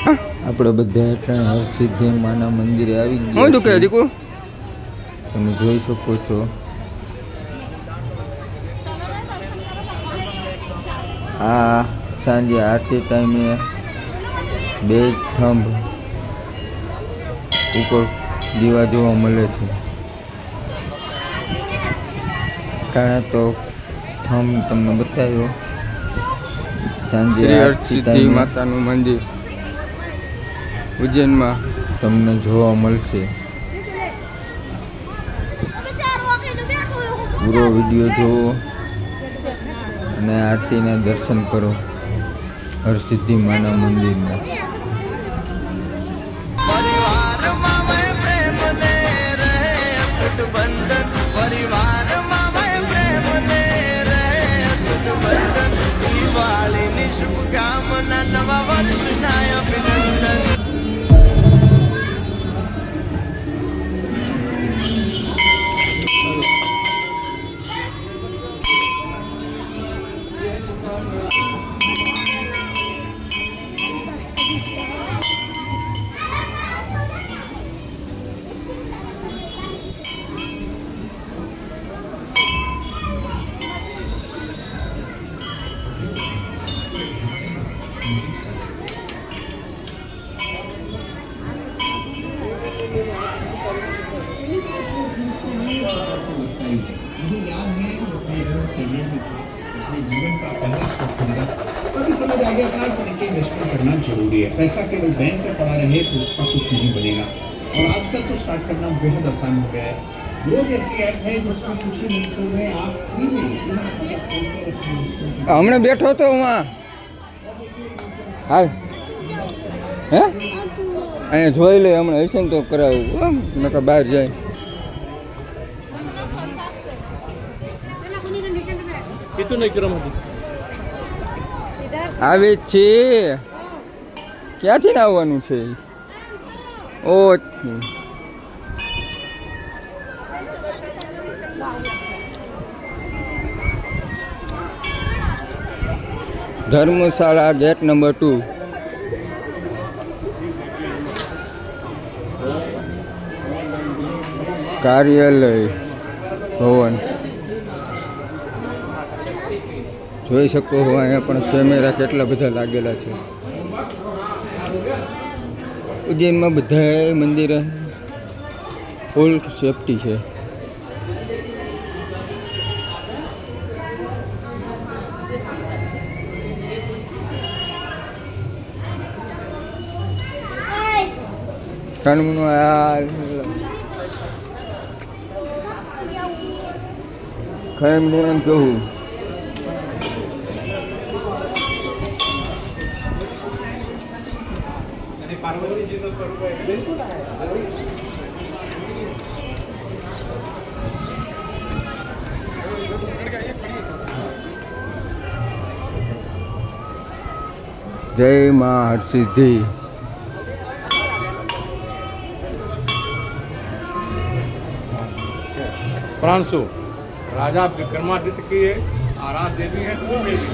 આપણે બધા હરસિદ્ધિ માના મંદિરે આવી ગયા. હું દુખે દીકુ તમે જોઈ શકો છો. આ સાંજે આરતી ટાઈમે બે થંભ ઉપર દીવા જોવા મળે છે. કારણ તો થંભ તમને બતાવ્યો. સાંજે હરસિદ્ધિ માતાનું મંદિર ઉજ્જૈનમાં તમને જોવા મળશે. પૂરો વિડીયો જુઓ અને આરતીના દર્શન કરો હરસિદ્ધિ માના મંદિરના. નવા વર્ષના અભિનંદન. जीवन का पहला शौक खरीदा तभी समझ आ गया था कि इन्वेस्टमेंट करना जरूरी है. पैसा केवल बैंक में पड़ा रहे तो उसका कुछ नहीं बनेगा. और आजकल तो स्टार्ट करना बेहद आसान हो गया है. ग्रो जैसी ऐप है जिसमें कुछ ही मिनटों में आप फ्री में હમણાં બેઠો તો હું હાલ હે અહીંયા જોઈ લે. હમણાં હશે ને તો કરાવું નકર બહાર જાય. આવે છે ક્યાંથી આવવાનું છે? ઓ ધર્મશાળા ગેટ નંબર 2. કાર્યાલય ભવન જોઈ શકો છો. અહીંયા પણ કેમેરા કેટલા બધા લાગેલા છે. ઉજ્જૈનમાં બધા મંદિરે ફૂલ સેફટી છે. કાનૂનો આ ખામ ને એમ કહું જય માં હરસિદ્ધિ. प्रांशु राजा विक्रमादित्य की आराध्य देवी है कुल देवी.